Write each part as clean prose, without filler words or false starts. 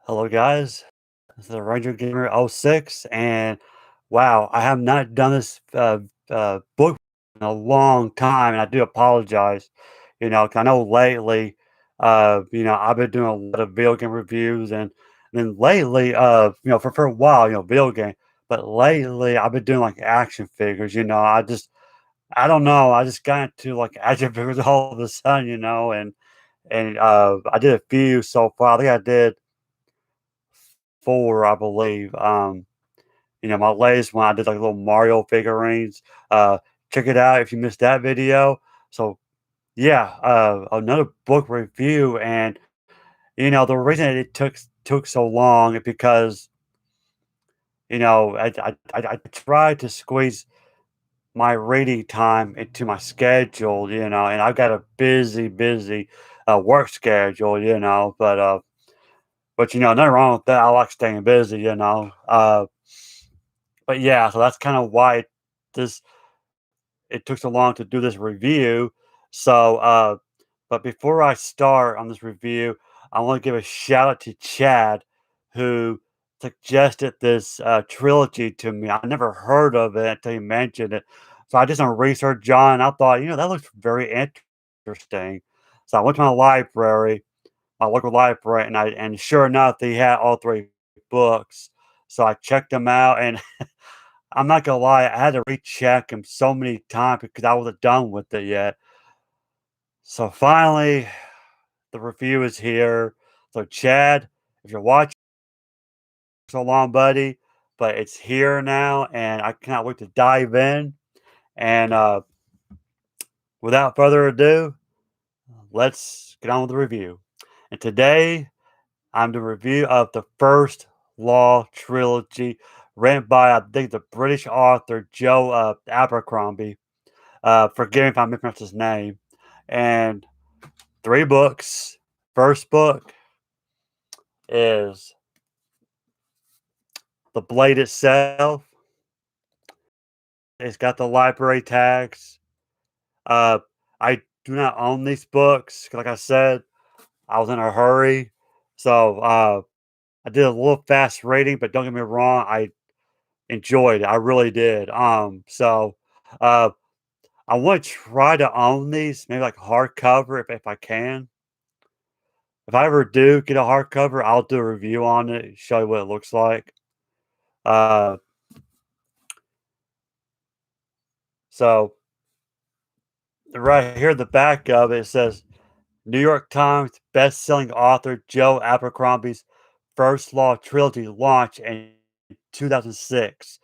Hello, guys. This is the Ranger Gamer '06, and wow, I have not done this book in a long time, and I do apologize. 'Cause I know lately, I've been doing a lot of video game reviews, and then lately, for a while, video game, but lately I've been doing like action figures. I don't know, I just got into like action figures all of a sudden, and I did a few so far. I think I did 4, I believe. My latest one, I did like little Mario figurines. Check it out if you missed that video. So yeah, another book review, and the reason it took so long is because I tried to squeeze my reading time into my schedule, and I've got a busy work schedule, but nothing wrong with that. I like staying busy. But yeah, so that's kind of why this it took so long to do this review. So, but before I start on this review, I want to give a shout out to Chad, who suggested this trilogy to me. I never heard of it until you mentioned it. So I did some research on, and I thought, that looks very interesting. So I went to my local library, and sure enough, they had all three books. So I checked them out, and I'm not gonna lie, I had to recheck them so many times because I wasn't done with it yet. So finally, the review is here. So Chad, if you're watching so long, buddy, but it's here now, and I cannot wait to dive in. And without further ado, let's get on with the review. And today, I'm the review of the First Law Trilogy, written by I think the British author Joe Abercrombie. Forgive me if I mispronounced his name. And three books. First book is The Blade itself. It's got the library tags. Uh, I do not own these books. Like I said, I was in a hurry. So I did a little fast reading, but don't get me wrong, I enjoyed it. I really did. Uh, I want to try to own these, maybe like hardcover if I can. If I ever do get a hardcover, I'll do a review on it, show you what it looks like. Uh, so right here, the back of it says New York Times best-selling author Joe Abercrombie's First Law Trilogy launched in 2006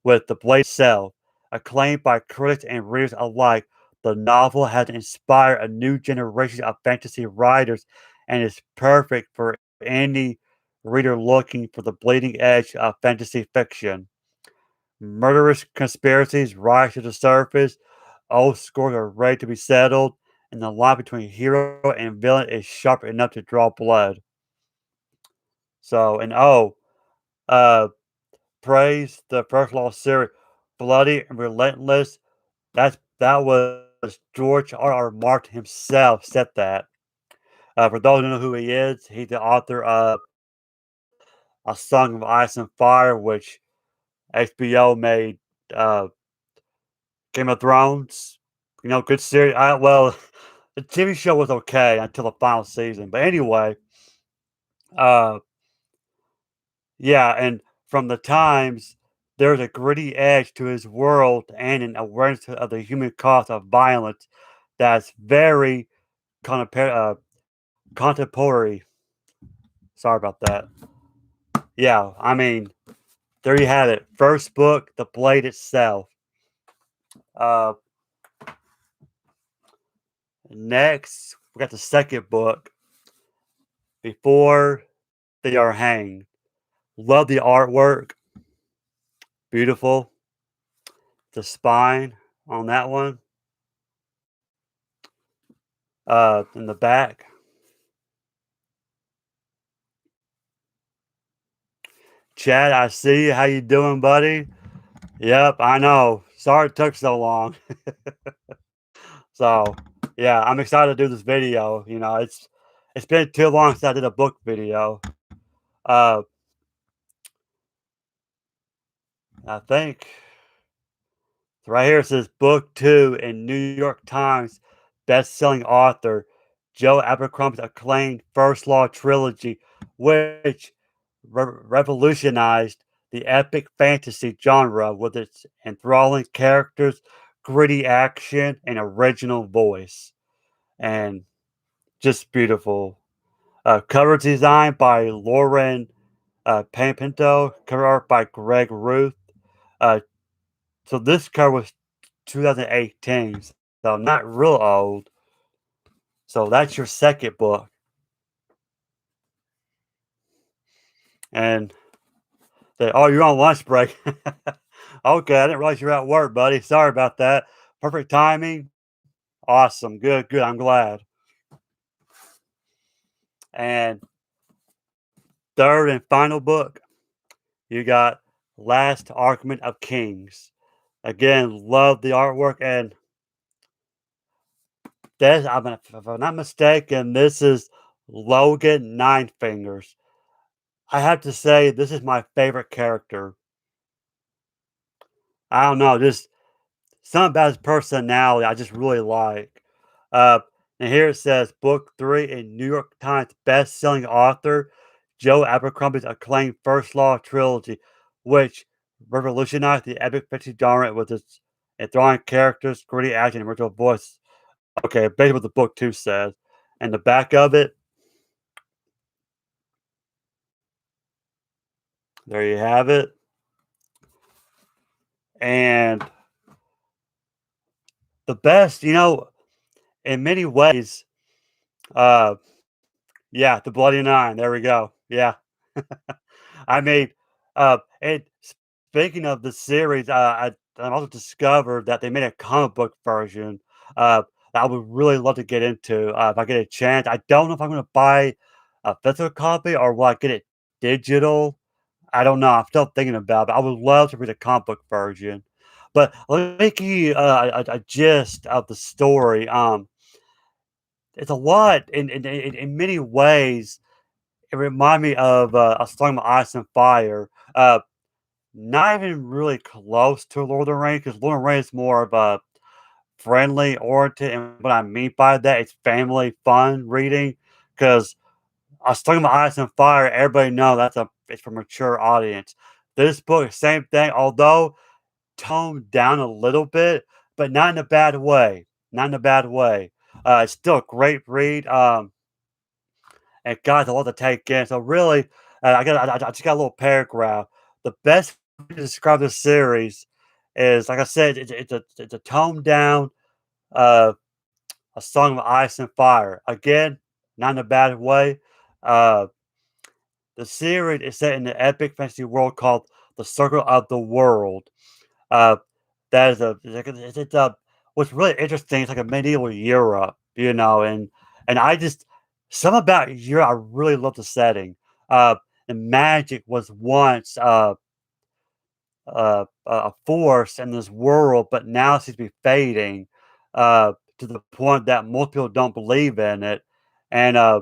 with The Blade itself. Acclaimed by critics and readers alike, the novel has inspired a new generation of fantasy writers and is perfect for any reader looking for the bleeding edge of fantasy fiction. Murderous conspiracies rise to the surface, old scores are ready to be settled, and the line between hero and villain is sharp enough to draw blood. So, and uh, praise the First Law series, bloody and relentless. That was George R. R. Martin himself said that. For those who don't know who he is, he's the author of A Song of Ice and Fire, which HBO made uh, Game of Thrones. Good series. Well, the TV show was okay until the final season. But anyway, uh, yeah, and from the Times, there's a gritty edge to his world and an awareness of the human cost of violence that's very contemporary. Sorry about that. Yeah, I mean, there you have it. First book, The Blade itself. Uh, Next, we got the second book, Before They Are Hanged. Love the artwork. Beautiful. The spine on that one. In the back. Chad, I see you. How you doing, buddy? Yep, I know. Sorry it took so long. So, yeah, I'm excited to do this video. It's been too long since I did a book video. Uh, I think right here it says book two in New York Times best-selling author Joe Abercrombie's acclaimed First Law Trilogy, which revolutionized the epic fantasy genre with its enthralling characters, gritty action, and original voice. And just beautiful. Cover design by Lauren Pampinto, cover art by Greg Ruth. Uh, so this cover was 2018, so not real old. So that's your second book. And oh, you're on lunch break. Okay, I didn't realize you're at work, buddy. Sorry about that. Perfect timing. Awesome. Good, good. I'm glad. And third and final book, you got Last Argument of Kings. Again, love the artwork. And this, if I'm not mistaken, this is Logan Nine Fingers. I have to say, this is my favorite character. I don't know, just something about his personality I just really like. Uh, and here it says, Book 3 in New York Times best-selling author Joe Abercrombie's acclaimed First Law Trilogy, which revolutionized the epic fantasy genre with its enthralling characters, gritty action, and original voice. Okay, basically what the book 2 says. And the back of it, there you have it. And the best, in many ways, uh, yeah, the Bloody Nine. There we go. Yeah. I mean, and speaking of the series, I also discovered that they made a comic book version that I would really love to get into if I get a chance. I don't know if I'm going to buy a physical copy or will I get it digital. I don't know. I'm still thinking about it. But I would love to read a comic book version. But let me give you a gist of the story. It's a lot in many ways. It reminded me of a song of Ice and Fire. Not even really close to Lord of the Rings, because Lord of the Rings is more of a friendly oriented, and what I mean by that, it's family fun reading. Because I was talking about Ice and Fire, everybody know it's for mature audience. This book, same thing, although toned down a little bit, but not in a bad way. Not in a bad way. It's still a great read. And guys, a lot to take in. So really, I just got a little paragraph. The best way to describe this series is, like I said, it's a toned down, uh, a song of ice and fire. Again, not in a bad way. Uh, the series is set in the epic fantasy world called the Circle of the World. Uh, that is it's a what's really interesting. It's like a medieval Europe, and I just some about Europe. I really love the setting. And magic was once a force in this world, but now it seems to be fading to the point that most people don't believe in it, and uh,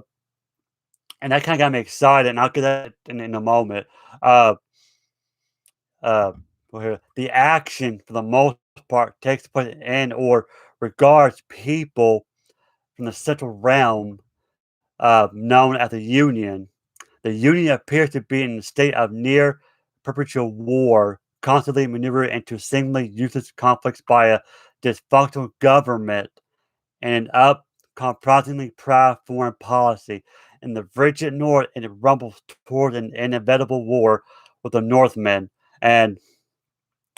and that kind of got me excited. And I'll get that in a moment. Uh, uh, the action, for the most part, takes place in or regards people from the central realm known as the Union. The Union appears to be in a state of near perpetual war, constantly maneuvered into seemingly useless conflicts by a dysfunctional government and an uncompromisingly proud foreign policy. In the frigid north, it rumbles toward an inevitable war with the Northmen. And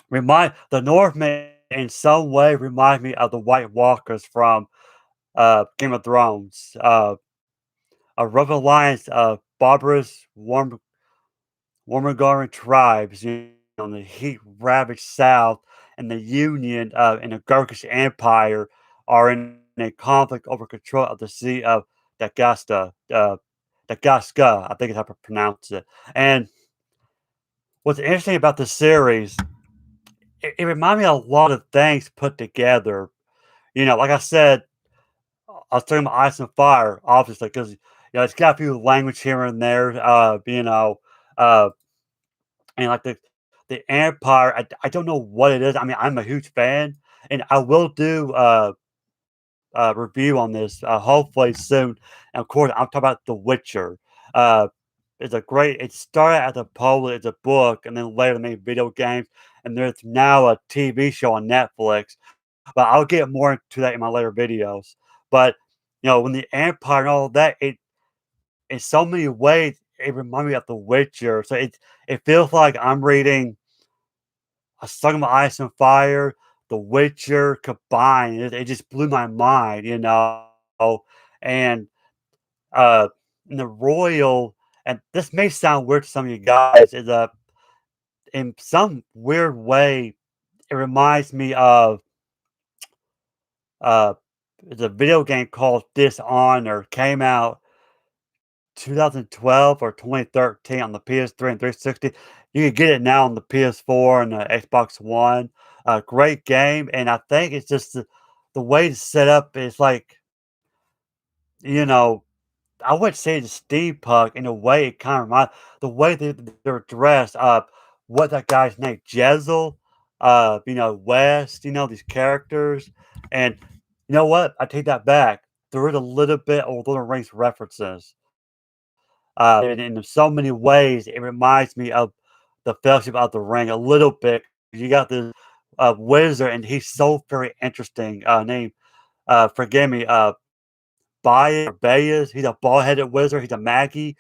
remind the Northmen in some way remind me of the White Walkers from Game of Thrones. A rough alliance of barbarous Warmagoran tribes, in the heat-ravaged south, and the Union and the Gurkish Empire are in a conflict over control of the Sea of Dagasta. Dagaska, I think is how to pronounce it. And what's interesting about the series, it reminded me of a lot of things put together. Like I said, I was talking about Ice and Fire, obviously, because it's got a few language here and there, uh, and like the Empire, I don't know what it is. I mean, I'm a huge fan, and I will do review on this hopefully soon. And of course, I'm talking about The Witcher. Uh, it's a great. It started as a poem, it's a book, and then later made video games, and there's now a TV show on Netflix. But I'll get more into that in my later videos. But when the Empire and all of that, it in so many ways it reminds me of The Witcher. So it feels like I'm reading A Song of Ice and Fire, The Witcher combined. It just blew my mind. And uh, and the royal, and this may sound weird to some of you guys, is in some weird way, it reminds me of uh, it's a video game called Dishonor, came out 2012 or 2013 on the PS3 and 360. You can get it now on the PS4 and the Xbox One. Great game, and I think it's just the way it's set up is like, you know, I would say it's steampunk in a way. It kind of reminds the way they're dressed. What that guy's name, Jezel, West. These characters, and you know what? I take that back. There is a little bit of Lord of the Rings references. And in so many ways, it reminds me of the Fellowship of the Ring a little bit. You got this wizard, and he's so very interesting. Name, forgive me, Bayes. He's a bald-headed wizard. He's a Magi,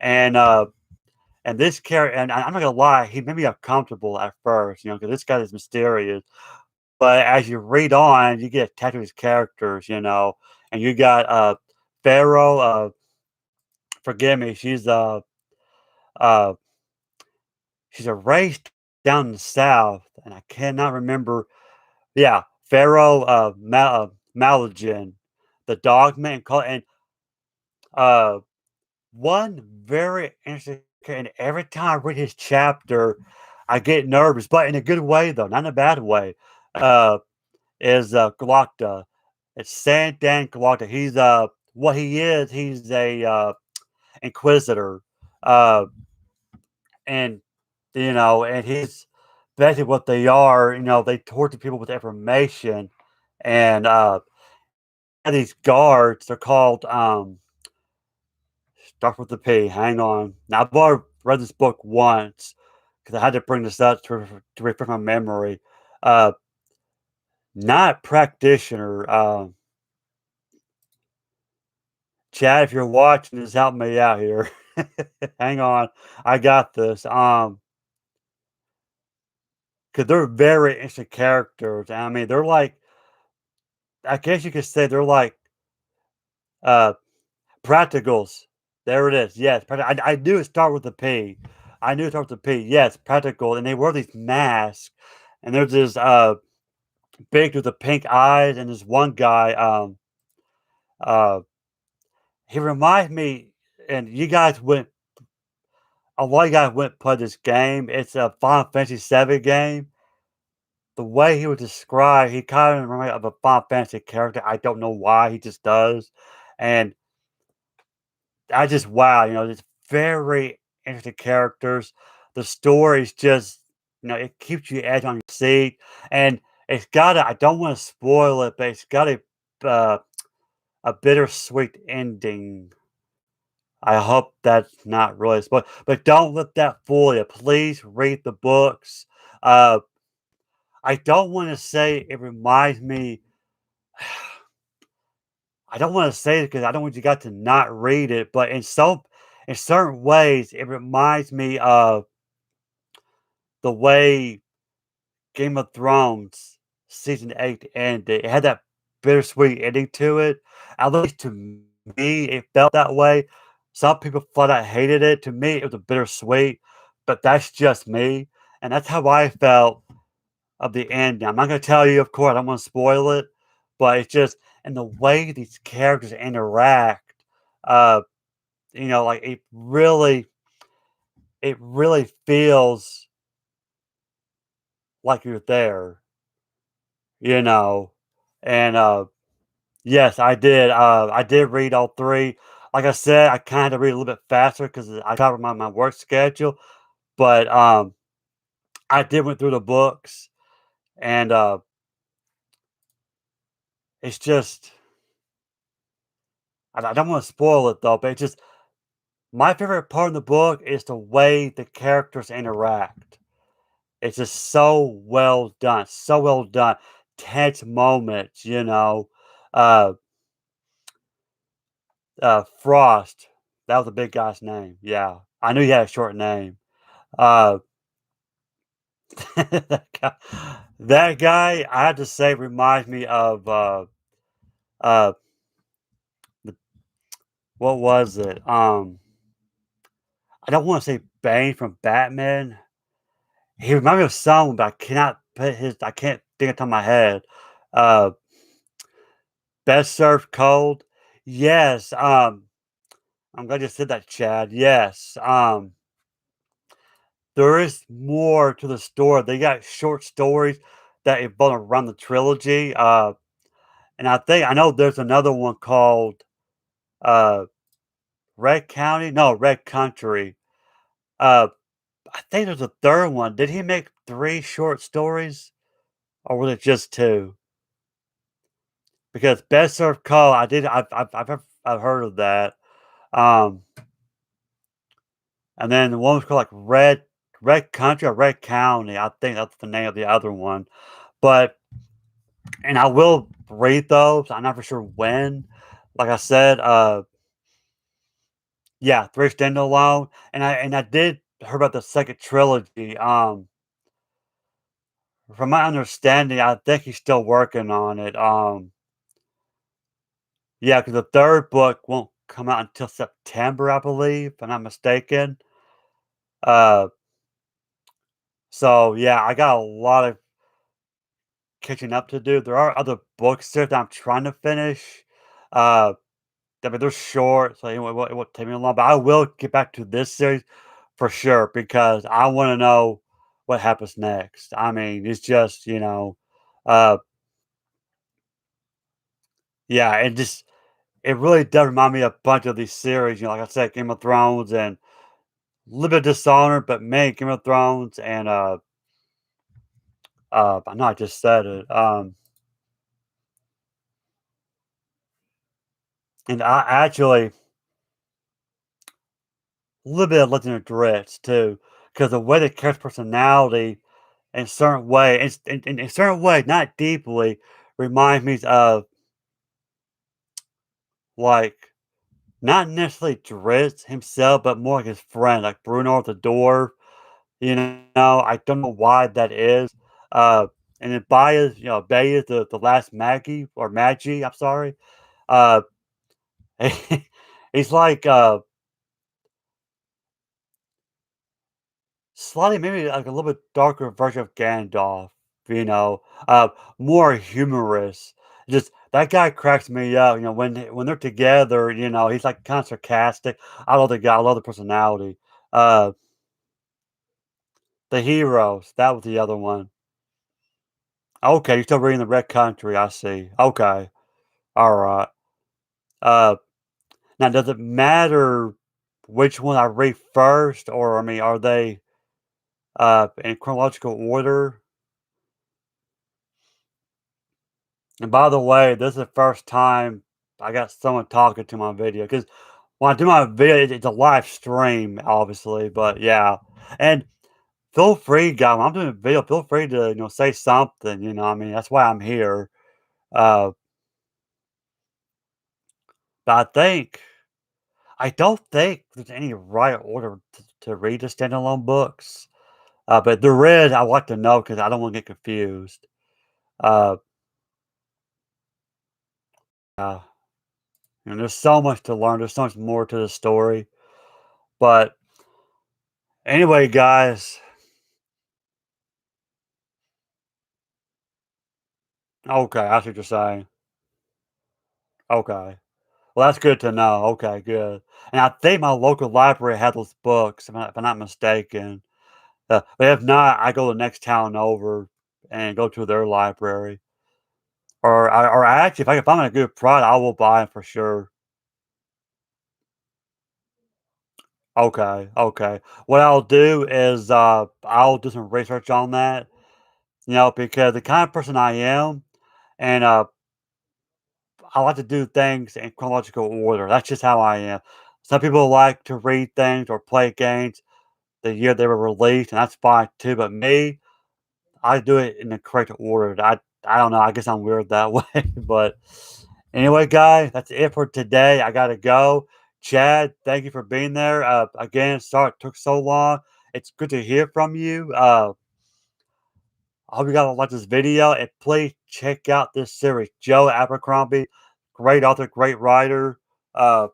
and and this character. And I'm not gonna lie, he made me uncomfortable at first, because this guy is mysterious. But as you read on, you get attached to his characters. And you got Pharaoh. Forgive me, uh she's a race down in the south, and I cannot remember. Yeah, Pharaoh Malagin, the Dogman, and uh one very interesting, and every time I read his chapter, I get nervous, but in a good way though, not in a bad way. Uh, is Glocta. It's Sandan Glocta. He's what he is. He's a inquisitor, uh, and and he's basically what they are. They torture people with information, and these guards. They're called start with the P. Hang on. Now, I've already read this book once because I had to bring this up to refresh my memory. Uh, Not practitioner. Chad, if you're watching, just help me out here. Hang on, I got this. Because they're very interesting characters. I mean, they're like, I guess you could say they're like uh practicals. There it is. Yes, I knew it start with a P. I knew it start with a P. Yes, practical, and they wear these masks, and there's this big with the pink eyes, and this one guy. Uh, he reminds me, and you guys went. A lot of you guys went play this game. It's a Final Fantasy VII game. The way he was described, he kind of reminds me of a Final Fantasy character. I don't know why, he just does, and I just wow, it's very interesting characters. The story's just, it keeps you edge on your seat, and it's got a. I don't want to spoil it, but it's got uh, a bittersweet ending. I hope that's not really spoiled, but don't let that fool you. Please read the books. Uh, I don't want to say it reminds me. I don't want to say it because I don't want you guys to not read it, but in certain ways, it reminds me of the way Game of Thrones season 8 ended. It had that bittersweet ending to it. At least to me, it felt that way. Some people flat out hated it. To me, it was a bittersweet, but that's just me. And that's how I felt of the ending. I'm not going to tell you, of course, I don't want to spoil it, but it's just, and the way these characters interact, uh, like it really feels like you're there, you know, and Yes, I did read all 3. Like I said, I kinda read a little bit faster because I cover my work schedule, but, I did went through the books, and, it's just I don't wanna spoil it, though, but it's just my favorite part of the book is the way the characters interact. It's just so well done. Tense moments, you know? Uh, Frost, that was the big guy's name, yeah. I knew he had a short name. Uh, that guy, I have to say, reminds me of, uh, the what was it? I don't wanna say Bane from Batman. He reminded me of someone, but I can't think of top of my head. Uh, Best Served Cold? Yes, I'm glad you said that, Chad. Yes, there is more to the story. They got short stories that evolve around the trilogy, and I know there's another one called, uh, Red County? No, Red Country. Uh, I think there's a 3rd one. Did he make 3 short stories, or was it just 2? Because Best Served Cold, I've heard of that. Um, and then the one was called, like, Red Country or Red County. I think that's the name of the other one. But and I will read those. I'm not for sure when. Like I said, yeah, 3 standalone. And I did hear about the 2nd trilogy. From my understanding, I think he's still working on it. Yeah, because the 3rd book won't come out until September, I believe, if I'm not mistaken. Uh, so yeah, I got a lot of catching up to do. There are other books there that I'm trying to finish. Uh, I mean, they're short, so it won't take me long. But I will get back to this series for sure because I want to know what happens next. I mean, it's just uh, yeah, it really does remind me a bunch of these series. Like I said, Game of Thrones and a little bit of Dishonored, but man, Game of Thrones and I know I just said it. And I actually a little bit of Legend of Dreads too, because the way the character's personality in certain way, in a certain way, not deeply, reminds me of like not necessarily Drizzt himself, but more like his friend, like Bruno the dwarf. I don't know why that is. Uh, and then Bay is the last Maggie or Magi. I'm sorry. Uh, he's like slightly maybe like a little bit darker version of Gandalf, you know, more humorous. Just that guy cracks me up, when they're together, he's like kind of sarcastic. I love the guy, I love the personality. Uh the Heroes, that was the other one. Okay, you're still reading the Red Country, I see. Okay. All right. Uh Now does it matter which one I read first, or I mean, are they in chronological order? And by the way, this is the first time I got someone talking to my video because when I do my video, it's a live stream, obviously. But yeah, and feel free, guys. When I'm doing a video, feel free to say something. I mean that's why I'm here. Uh, but I don't think there's any right order to read the standalone books. But there is. I like to know because I don't want to get confused. Uh, uh, there's so much to learn. There's so much more to the story. But anyway, guys. Okay, I see what you're saying. Okay. Well, that's good to know. Okay, good. And I think my local library had those books, if I'm not mistaken. But if not, I go to the next town over and go to their library. or actually, if I can find a good product, I will buy it for sure. Okay, okay. What I'll do is, I'll do some research on that, because the kind of person I am, and, I like to do things in chronological order. That's just how I am. Some people like to read things or play games the year they were released, and that's fine too. But me, I do it in the correct order. I don't know. I guess I'm weird that way. But anyway, guys, that's it for today. I gotta go. Chad, thank you for being there. Again, sorry it took so long. It's good to hear from you. I hope you guys like this video, and please check out this series. Joe Abercrombie, great author, great writer. Uh,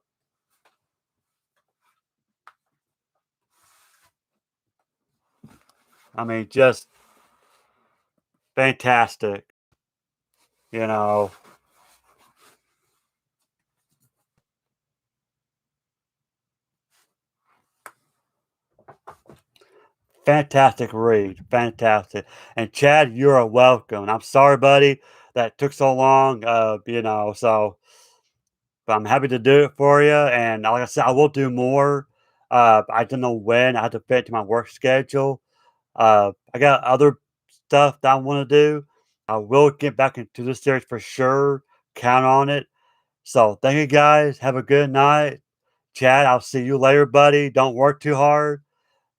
I mean, just fantastic. You know, fantastic read, fantastic. And Chad, you're welcome. I'm sorry, buddy, that took so long. But I'm happy to do it for you. And like I said, I will do more. I don't know when. I have to fit to my work schedule. I got other stuff that I want to do. I will get back into this series for sure. Count on it. So thank you guys. Have a good night. Chad, I'll see you later, buddy. Don't work too hard.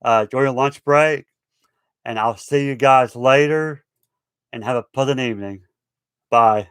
Enjoy your lunch break. And I'll see you guys later and have a pleasant evening. Bye.